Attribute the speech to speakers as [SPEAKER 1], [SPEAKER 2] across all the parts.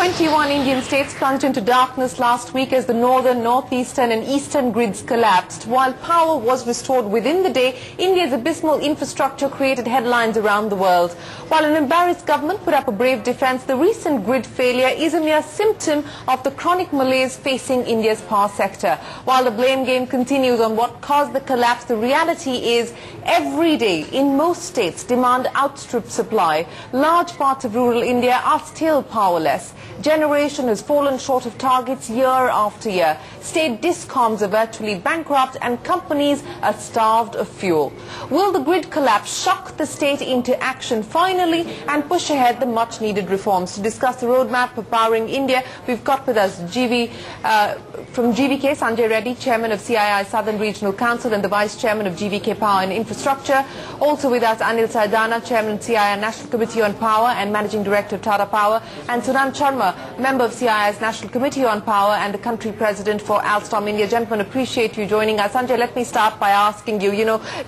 [SPEAKER 1] 21 Indian states plunged into darkness last week as the northern, northeastern and eastern grids collapsed. While power was restored within the day, India's abysmal infrastructure created headlines around the world. While an embarrassed government put up a brave defense, the recent grid failure is a mere symptom of the chronic malaise facing India's power sector. While the blame game continues on what caused the collapse, the reality is every day in most states demand outstrips supply. Large parts of rural India are still powerless. Generation has fallen short of targets year after year. State discoms are virtually bankrupt and companies are starved of fuel. Will the grid collapse shock the state into action finally and push ahead the much needed reforms? To discuss the roadmap for powering India, we've got with us from GVK, Sanjay Reddy, Chairman of CII Southern Regional Council and the Vice Chairman of GVK Power and Infrastructure. Also with us, Anil Sardana, Chairman of CII National Committee on Power and Managing Director of Tata Power, and Sunand, Sharma, member of CII's National Committee on Power and the country president for Alstom India. Gentlemen, appreciate you joining us. Sanjay, let me start by asking you,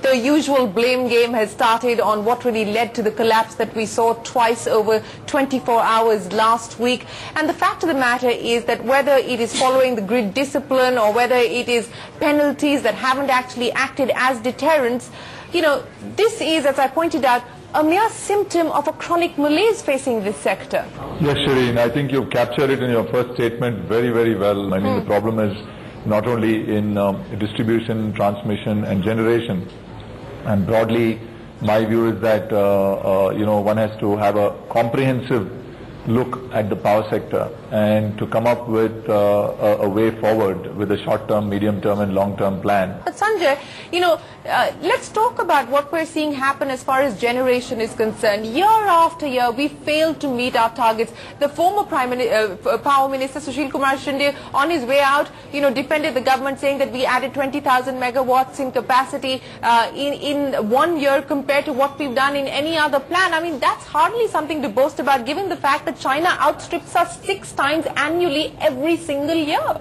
[SPEAKER 1] the usual blame game has started on what really led to the collapse that we saw twice over 24 hours last week. And the fact of the matter is that whether it is following the grid discipline or whether it is penalties that haven't actually acted as deterrents, this is, as I pointed out, a mere symptom of a chronic malaise facing this sector.
[SPEAKER 2] Yes, Shireen, I think you've captured it in your first statement very, very well. I mean, the problem is not only in distribution, transmission and generation. And broadly, my view is that, one has to have a comprehensive look at the power sector and to come up with a way forward with a short-term, medium-term and long-term plan.
[SPEAKER 1] But Sanjay, let's talk about what we're seeing happen as far as generation is concerned. Year after year, we failed to meet our targets. The former Power Minister, Sushil Kumar Shinde, on his way out, defended the government, saying that we added 20,000 megawatts in capacity in 1 year compared to what we've done in any other plan. I mean, that's hardly something to boast about, given the fact that China outstrips us 6 times annually every single year.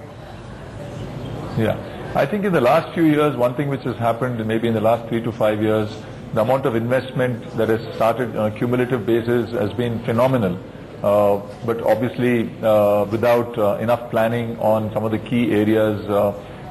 [SPEAKER 2] Yeah. I think in the last few years, one thing which has happened, maybe in the last 3 to 5 years, the amount of investment that has started on a cumulative basis has been phenomenal. But obviously, without enough planning on some of the key areas,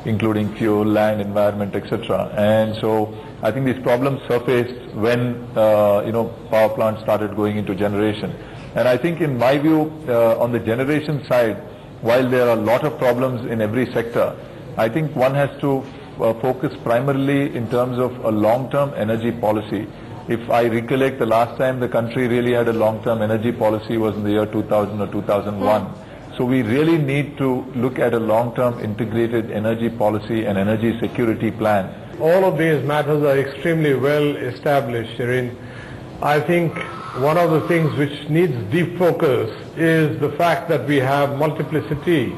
[SPEAKER 2] including fuel, land, environment, etc. And so, I think these problems surfaced when, power plants started going into generation. And I think in my view, on the generation side, while there are a lot of problems in every sector, I think one has to focus primarily in terms of a long-term energy policy. If I recollect, the last time the country really had a long-term energy policy was in the year 2000 or 2001. So we really need to look at a long-term integrated energy policy and energy security plan.
[SPEAKER 3] All of these matters are extremely well established, Shireen. I think one of the things which needs deep focus is the fact that we have multiplicity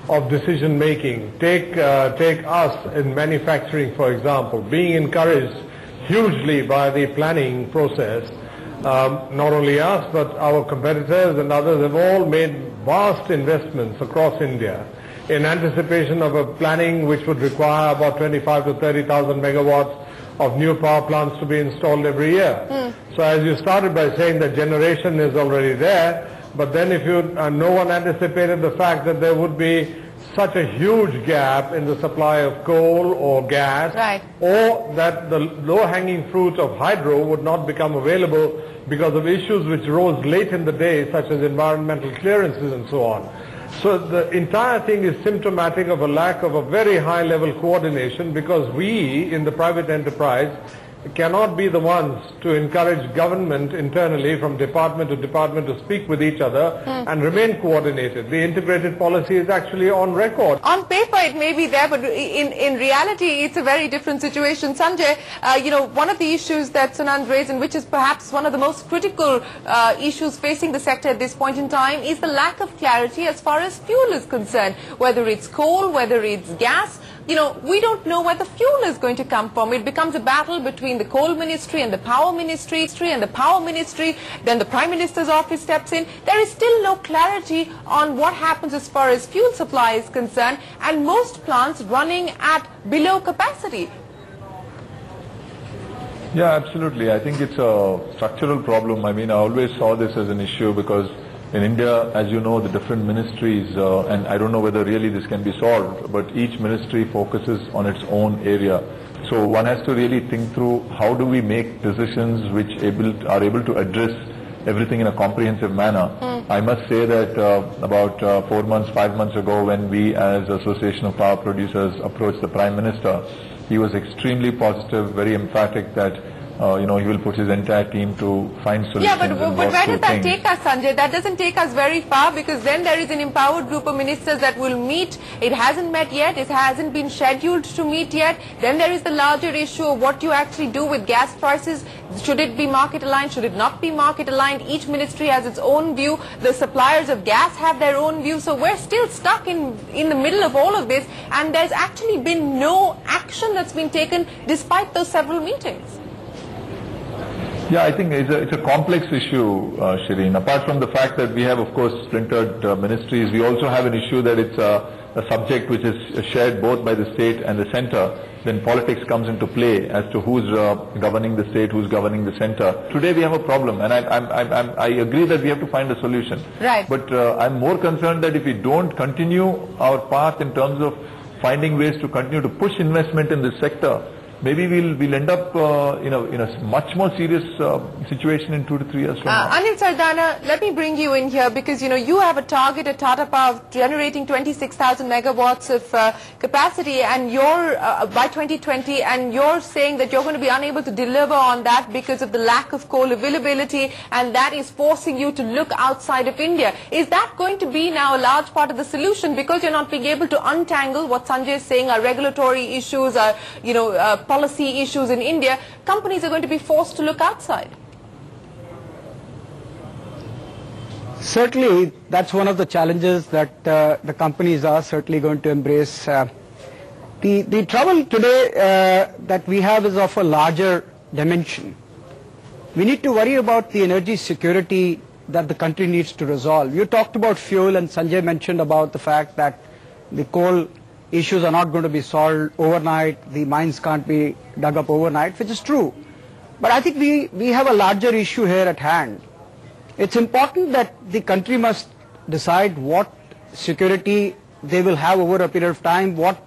[SPEAKER 3] of decision making. Take us in manufacturing, for example, being encouraged hugely by the planning process. Not only us, but our competitors and others have all made vast investments across India in anticipation of a planning which would require about 25 to 30,000 megawatts of new power plants to be installed every year. So as you started by saying that generation is already there, but then if no one anticipated the fact that there would be such a huge gap in the supply of coal or gas,
[SPEAKER 1] right,
[SPEAKER 3] or that the low-hanging fruit of hydro would not become available because of issues which rose late in the day, such as environmental clearances and so on. So the entire thing is symptomatic of a lack of a very high-level coordination, because we in the private enterprise cannot be the ones to encourage government internally from department to department to speak with each other and remain coordinated. The integrated policy is actually on record.
[SPEAKER 1] On paper it may be there, but in reality it's a very different situation. Sanjay, one of the issues that Sunand raised, and which is perhaps one of the most critical issues facing the sector at this point in time, is the lack of clarity as far as fuel is concerned. Whether it's coal, whether it's gas, we don't know where the fuel is going to come from. It becomes a battle between the coal ministry and the power ministry then the Prime Minister's office steps in. There is still no clarity on what happens as far as fuel supply is concerned, and most plants running at below capacity.
[SPEAKER 2] Yeah, absolutely. I think it's a structural problem. I mean, I always saw this as an issue because In India, as you know, the different ministries, and I don't know whether really this can be solved, but each ministry focuses on its own area. So one has to really think through how do we make decisions which are able to address everything in a comprehensive manner. I must say that about 4 months, 5 months ago, when we as Association of Power Producers approached the Prime Minister, he was extremely positive, very emphatic that he will put his entire team to find solutions.
[SPEAKER 1] Yeah, but where does that take us, Sanjay? That doesn't take us very far, because then there is an empowered group of ministers that will meet. It hasn't met yet. It hasn't been scheduled to meet yet. Then there is the larger issue of what you actually do with gas prices. Should it be market aligned? Should it not be market aligned? Each ministry has its own view. The suppliers of gas have their own view. So we're still stuck in the middle of all of this, and there's actually been no action that's been taken despite those several meetings.
[SPEAKER 2] Yeah, I think it's a complex issue, Shireen. Apart from the fact that we have, of course, splintered ministries, we also have an issue that it's a subject which is shared both by the state and the centre. Then politics comes into play as to who's governing the state, who's governing the centre. Today we have a problem, and I agree that we have to find a solution.
[SPEAKER 1] Right.
[SPEAKER 2] But I'm more concerned that if we don't continue our path in terms of finding ways to continue to push investment in this sector, maybe we'll end up in a much more serious situation in 2 to 3 years from now.
[SPEAKER 1] Anil Sardana, let me bring you in here, because you have a target at Tata Power of generating 26,000 megawatts of capacity, and you're by 2020, and you're saying that you're going to be unable to deliver on that because of the lack of coal availability, and that is forcing you to look outside of India. Is that going to be now a large part of the solution, because you're not being able to untangle what Sanjay is saying are regulatory issues, are policy issues in India? Companies are going to be forced to look outside.
[SPEAKER 4] Certainly, that's one of the challenges that the companies are certainly going to embrace. The trouble today that we have is of a larger dimension. We need to worry about the energy security that the country needs to resolve. You talked about fuel, and Sanjay mentioned about the fact that the coal issues are not going to be solved overnight, the mines can't be dug up overnight, which is true. But I think we have a larger issue here at hand. It's important that the country must decide what security they will have over a period of time, what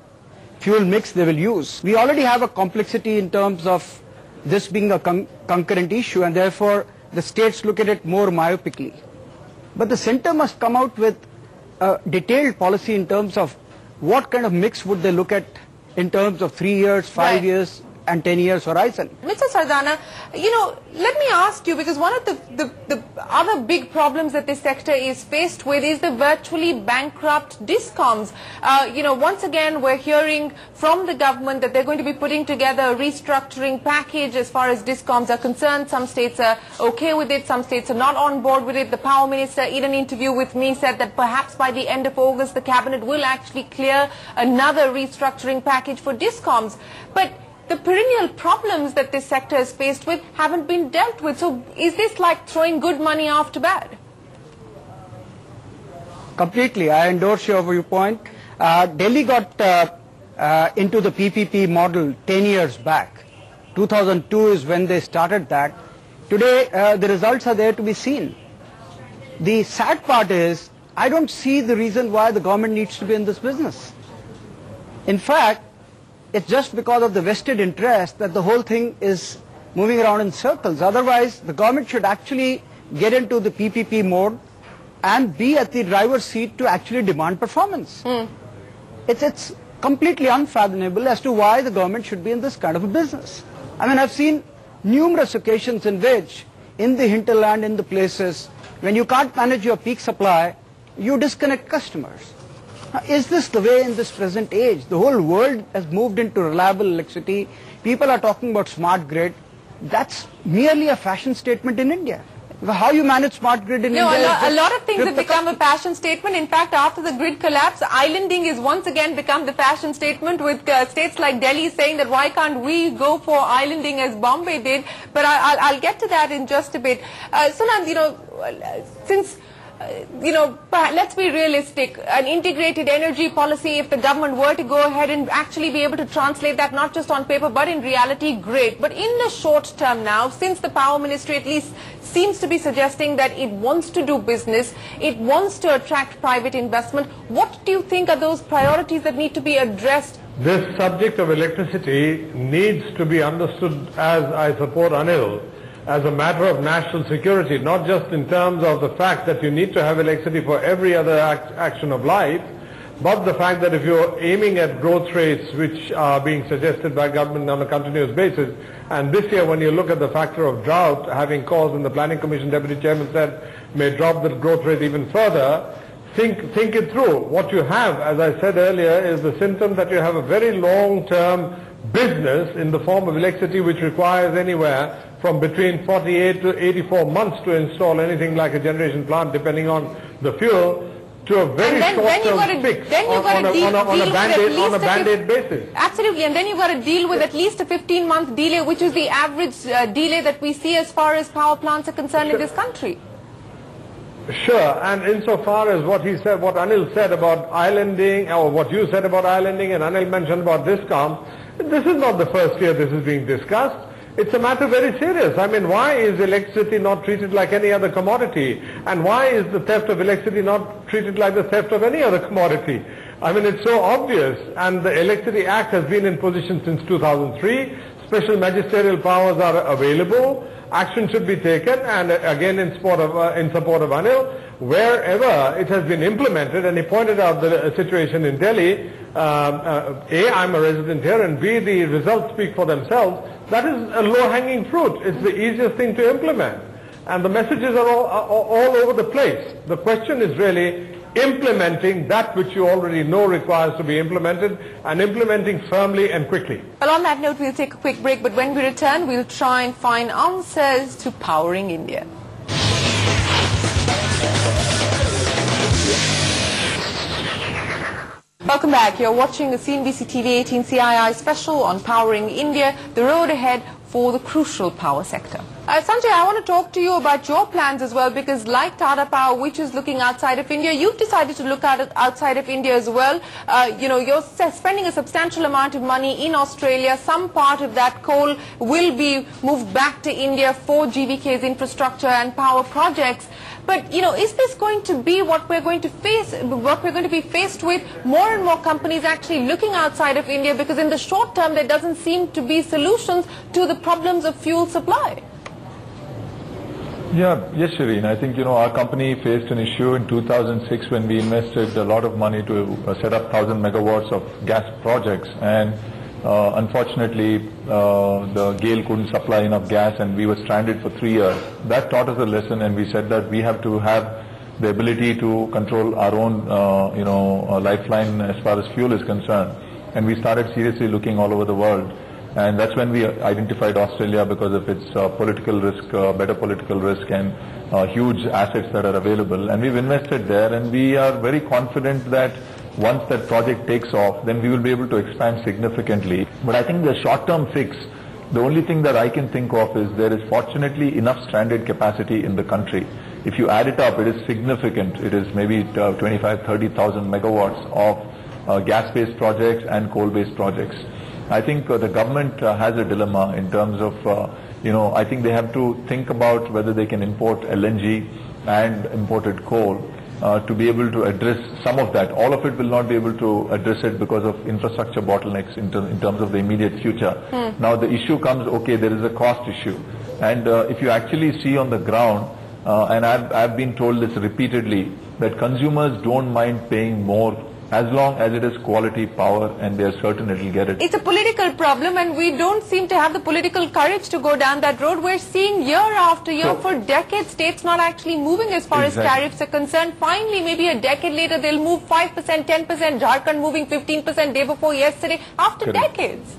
[SPEAKER 4] fuel mix they will use. We already have a complexity in terms of this being a concurrent issue, and therefore the states look at it more myopically. But the center must come out with a detailed policy in terms of what kind of mix would they look at in terms of 3 years, 5 years, and 10 years horizon.
[SPEAKER 1] Mr. Sardana, let me ask you, because one of the other big problems that this sector is faced with is the virtually bankrupt discoms. Once again, we're hearing from the government that they're going to be putting together a restructuring package as far as discoms are concerned. Some states are okay with it, some states are not on board with it. The power minister, in an interview with me, said that perhaps by the end of August, the cabinet will actually clear another restructuring package for discoms. But the perennial problems that this sector is faced with haven't been dealt with. So is this like throwing good money after bad?
[SPEAKER 4] Completely. I endorse your viewpoint. Delhi got into the PPP model 10 years back. 2002 is when they started that. Today, the results are there to be seen. The sad part is, I don't see the reason why the government needs to be in this business. In fact, it's just because of the vested interest that the whole thing is moving around in circles. Otherwise, the government should actually get into the PPP mode and be at the driver's seat to actually demand performance. It's completely unfathomable as to why the government should be in this kind of a business. I mean, I've seen numerous occasions in which, in the hinterland, in the places, when you can't manage your peak supply, you disconnect customers. Now, is this the way in this present age? The whole world has moved into reliable electricity. People are talking about smart grid. That's merely a fashion statement in India. How you manage smart grid in India?
[SPEAKER 1] A lot of things have become a fashion statement. In fact, after the grid collapse, islanding is once again become the fashion statement, with states like Delhi saying that why can't we go for islanding as Bombay did. But I'll get to that in just a bit. Sunand, since let's be realistic. An integrated energy policy, if the government were to go ahead and actually be able to translate that not just on paper but in reality, great. But in the short term now, since the Power Ministry at least seems to be suggesting that it wants to do business, it wants to attract private investment, what do you think are those priorities that need to be addressed?
[SPEAKER 3] This subject of electricity needs to be understood, as I support Anil, as a matter of national security, not just in terms of the fact that you need to have electricity for every other action of life, but the fact that if you're aiming at growth rates which are being suggested by government on a continuous basis, and this year when you look at the factor of drought having caused, and the Planning Commission Deputy Chairman said, may drop the growth rate even further, think it through. What you have, as I said earlier, is the symptom that you have a very long-term business in the form of electricity which requires anywhere from between 48 to 84 months to install anything like a generation plant, depending on the fuel, to a very short-term fix on a band-aid basis.
[SPEAKER 1] Absolutely, and then you've got to deal with at least a 15-month delay, which is the average delay that we see as far as power plants are concerned in this country.
[SPEAKER 3] Sure, and insofar as what he said, what Anil said about islanding, or what you said about islanding, and Anil mentioned about discount, this is not the first year this is being discussed. It's a matter very serious. I mean, why is electricity not treated like any other commodity? And why is the theft of electricity not treated like the theft of any other commodity? I mean, it's so obvious, and the Electricity Act has been in position since 2003. Special magisterial powers are available. Action should be taken, and again in support of Anil, wherever it has been implemented, and he pointed out the situation in Delhi. A, I'm a resident here, and B, the results speak for themselves. That is a low-hanging fruit. It's the easiest thing to implement, and the messages are all over the place. The question is really implementing that which you already know requires to be implemented, and implementing firmly and quickly.
[SPEAKER 1] Well, on that note, we'll take a quick break, but when we return, we'll try and find answers to powering India. Welcome back. You're watching the CNBC TV 18 CII special on powering India, the road ahead for the crucial power sector. Sanjay, I want to talk to you about your plans as well, because like Tata Power, which is looking outside of India, you've decided to look at it outside of India as well. You're spending a substantial amount of money in Australia. Some part of that coal will be moved back to India for GVK's infrastructure and power projects. But, is this going to be what we're going to be faced with? More and more companies actually looking outside of India, because in the short term there doesn't seem to be solutions to the problems of fuel supply.
[SPEAKER 2] Yes, Shireen. I think, our company faced an issue in 2006 when we invested a lot of money to set up 1,000 megawatts of gas projects, and unfortunately the GAIL couldn't supply enough gas and we were stranded for 3 years. That taught us a lesson, and we said that we have to have the ability to control our own lifeline as far as fuel is concerned. And we started seriously looking all over the world. And that's when we identified Australia, because of its political risk, better political risk, and huge assets that are available. And we've invested there, and we are very confident that once that project takes off, then we will be able to expand significantly. But I think the short-term fix, the only thing that I can think of is there is fortunately enough stranded capacity in the country. If you add it up, it is significant. It is maybe 25,000-30,000 megawatts of gas-based projects and coal-based projects. I think the government has a dilemma in terms of, I think they have to think about whether they can import LNG and imported coal to be able to address some of that. All of it will not be able to address it because of infrastructure bottlenecks in terms of the immediate future. Now the issue comes, okay, there is a cost issue. And if you actually see on the ground, and I've been told this repeatedly, that consumers don't mind paying more as long as it is quality power, and they are certain it will get it.
[SPEAKER 1] It's a political problem, and we don't seem to have the political courage to go down that road. We're seeing year after year, for decades, states not actually moving as far as tariffs are concerned. Finally, maybe a decade later, they'll move 5%, 10%, Jharkhand moving 15% day before yesterday, after decades.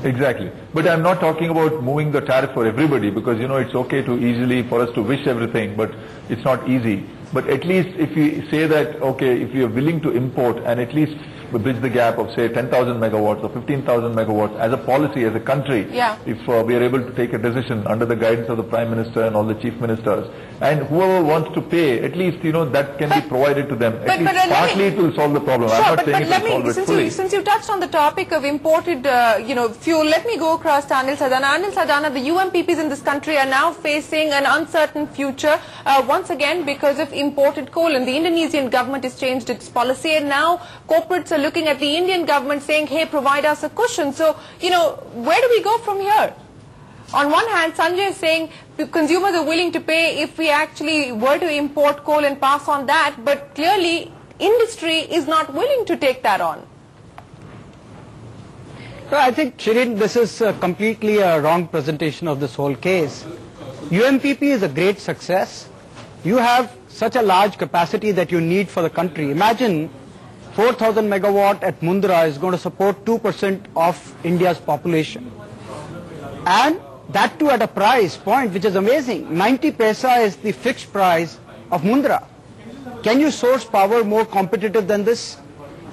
[SPEAKER 2] Exactly. But I'm not talking about moving the tariff for everybody, because, it's okay for us to wish everything, but it's not easy. But at least if we say that, okay, if we are willing to import and at least bridge the gap of say 10,000 megawatts or 15,000 megawatts as a policy, as a country, if we are able to take a decision under the guidance of the Prime Minister and all the Chief Ministers, and whoever wants to pay, at least, that can be provided to them. At least partly it will solve the problem.
[SPEAKER 1] Sure,
[SPEAKER 2] I'm not saying it will solve it fully.
[SPEAKER 1] Since you touched on the topic of imported, fuel, let me go across to Anil Sardana. Anil Sardana, the UMPPs in this country are now facing an uncertain future, once again because of imported coal, and the Indonesian government has changed its policy, and now corporates are looking at the Indian government saying, hey, provide us a cushion. So, where do we go from here? On one hand, Sanjay is saying consumers are willing to pay if we actually were to import coal and pass on that, but clearly industry is not willing to take that on.
[SPEAKER 4] So I think, Shirin, this is completely a wrong presentation of this whole case. UMPP is a great success. You have such a large capacity that you need for the country. Imagine 4,000 megawatt at Mundra is going to support 2% of India's population. And that too at a price point which is amazing. 90 paisa is the fixed price of Mundra. Can you source power more competitive than this?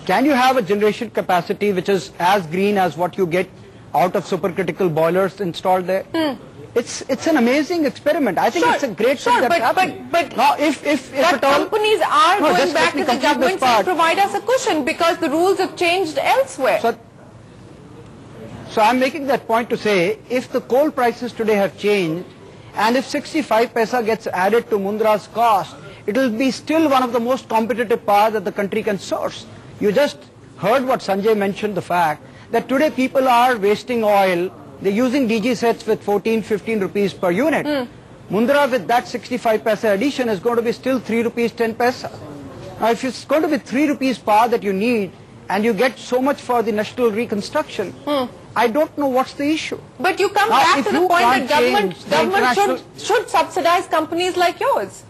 [SPEAKER 4] Can you have a generation capacity which is as green as what you get out of supercritical boilers installed there? It's an amazing experiment. I think it's a great thing that's happening.
[SPEAKER 1] But
[SPEAKER 4] now, if at all,
[SPEAKER 1] companies are going back to the government to provide us a cushion because the rules have changed elsewhere.
[SPEAKER 4] So I'm making that point to say, if the coal prices today have changed, and if 65 paisa gets added to Mundra's cost, it will be still one of the most competitive power that the country can source. You just heard what Sanjay mentioned, the fact that today people are wasting oil. They're using DG sets with 14, 15 rupees per unit. Mundra with that 65 paisa addition is going to be still 3 rupees 10 paisa. Now if it's going to be 3 rupees power that you need and you get so much for the national reconstruction, I don't know what's the issue.
[SPEAKER 1] But you come back to the point that government should subsidize companies like yours.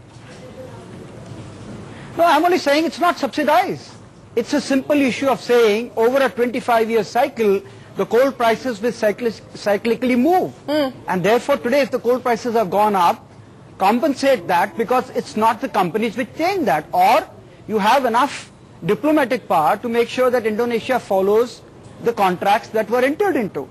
[SPEAKER 4] No, I'm only saying it's not subsidized. It's a simple issue of saying over a 25-year cycle, the coal prices will cyclically move. And therefore today if the coal prices have gone up, compensate that because it's not the companies which change that. Or you have enough diplomatic power to make sure that Indonesia follows the contracts that were entered into.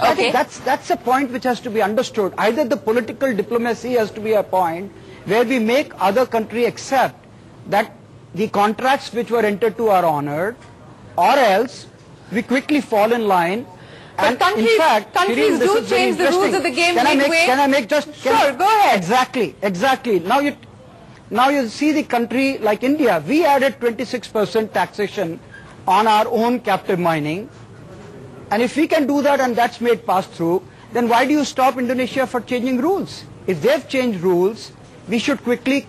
[SPEAKER 4] I think that's a point which has to be understood. Either the political diplomacy has to be a point where we make other country accept that the contracts which were entered to are honored, or else we quickly fall in line.
[SPEAKER 1] But
[SPEAKER 4] and in fact,
[SPEAKER 1] countries do change the rules of the game midway.
[SPEAKER 4] Can I make just...
[SPEAKER 1] Sure, go ahead.
[SPEAKER 4] Exactly. Now you see the country like India, we added 26% taxation on our own captive mining. And if we can do that and that's made pass through, then why do you stop Indonesia for changing rules? If they've changed rules, we should quickly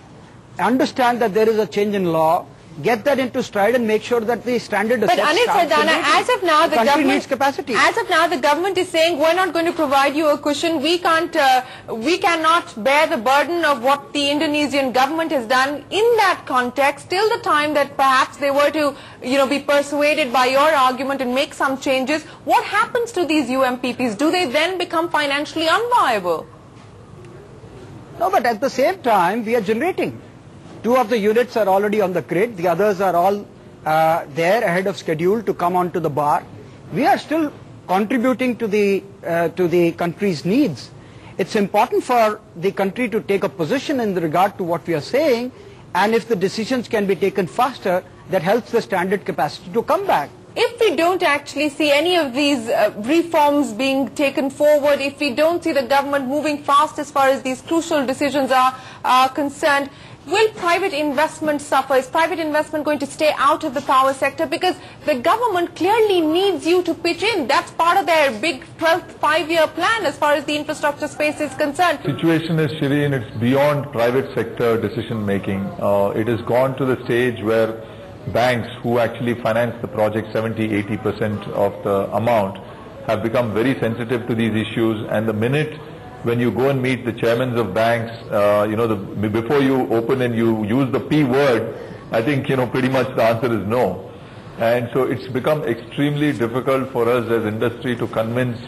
[SPEAKER 4] understand that there is a change in law, get that into stride and make sure that the standard is set.
[SPEAKER 1] But Anil Sardana, as of now the government
[SPEAKER 4] needs capacity.
[SPEAKER 1] As of now the government is saying we're not going to provide you a cushion. We cannot bear the burden of what the Indonesian government has done. In that context, till the time that perhaps they were to be persuaded by your argument and make some changes, what happens to these UMPPs? Do they then become financially unviable?
[SPEAKER 4] No, but at the same time we are generating. 2 of the units are already on the grid. The others are all there ahead of schedule to come onto the bar. We are still contributing to the country's needs. It's important for the country to take a position in regard to what we are saying, and if the decisions can be taken faster, that helps the standard capacity to come back.
[SPEAKER 1] If we don't actually see any of these reforms being taken forward, if we don't see the government moving fast as far as these crucial decisions are concerned, will private investment suffer? Is private investment going to stay out of the power sector? Because the government clearly needs you to pitch in. That's part of their big 12th five-year plan as far as the infrastructure space is concerned.
[SPEAKER 2] The situation is, Shireen, it's beyond private sector decision making. It has gone to the stage where banks who actually finance the project 70-80% of the amount have become very sensitive to these issues, and the minute when you go and meet the chairmen of banks, before you open and you use the P word, I think, pretty much the answer is no. And so it's become extremely difficult for us as industry to convince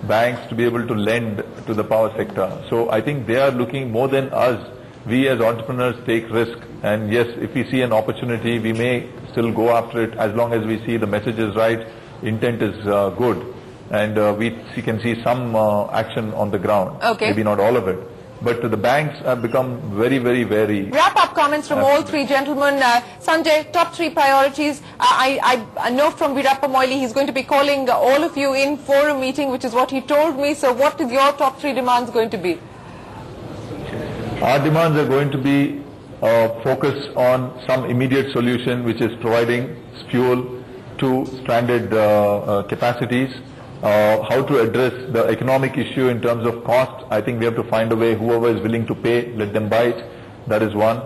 [SPEAKER 2] banks to be able to lend to the power sector. So I think they are looking more than us we as entrepreneurs take risk, and yes, if we see an opportunity, we may still go after it as long as we see the message is right, intent is good, and we can see some action on the ground.
[SPEAKER 1] Okay.
[SPEAKER 2] Maybe not all of it. But the banks have become very, very wary.
[SPEAKER 1] Wrap-up comments from all three gentlemen. Sanjay, top three priorities. I know from Veerappa Moily he's going to be calling all of you in for a meeting, which is what he told me. So what is your top three demands going to be?
[SPEAKER 2] Our demands are going to be focus on some immediate solution, which is providing fuel to stranded capacities. How to address the economic issue in terms of cost. I think we have to find a way, whoever is willing to pay, let them buy it. That is one.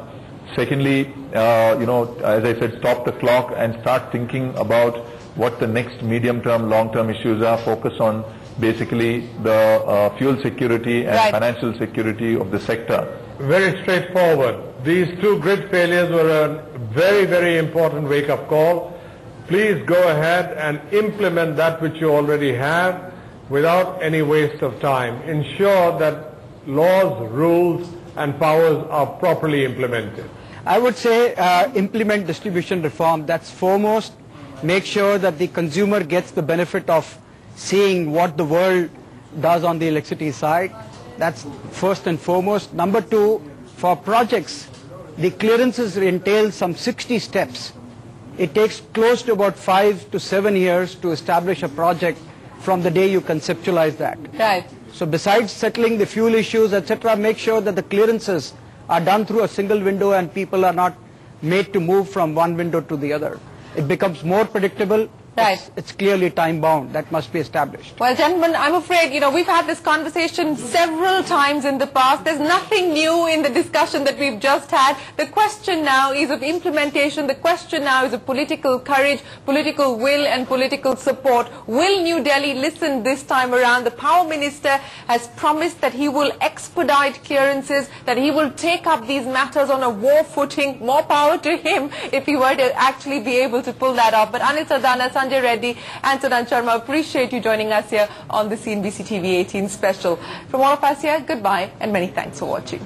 [SPEAKER 2] Secondly, as I said, stop the clock and start thinking about what the next medium-term, long-term issues are. Focus on basically the fuel security and financial security of the sector.
[SPEAKER 3] Very straightforward. These two grid failures were a very, very important wake-up call. Please go ahead and implement that which you already have without any waste of time. Ensure that laws, rules and powers are properly implemented.
[SPEAKER 4] I would say implement distribution reform. That's foremost. Make sure that the consumer gets the benefit of seeing what the world does on the electricity side. That's first and foremost. Number two, for projects, the clearances entail some 60 steps. It takes close to about 5 to 7 years to establish a project from the day you conceptualize that.
[SPEAKER 1] Right.
[SPEAKER 4] So besides settling the fuel issues, etc., make sure that the clearances are done through a single window and people are not made to move from one window to the other. It becomes more predictable.
[SPEAKER 1] Right.
[SPEAKER 4] It's clearly time-bound. That must be established.
[SPEAKER 1] Well, gentlemen, I'm afraid, we've had this conversation several times in the past. There's nothing new in the discussion that we've just had. The question now is of implementation. The question now is of political courage, political will and political support. Will New Delhi listen this time around? The Power Minister has promised that he will expedite clearances, that he will take up these matters on a war footing. More power to him if he were to actually be able to pull that off. But Anil, Sardana, Sanjay, Reddy and Sunand, Sharma, appreciate you joining us here on the CNBC TV 18 special. From all of us here, goodbye and many thanks for watching.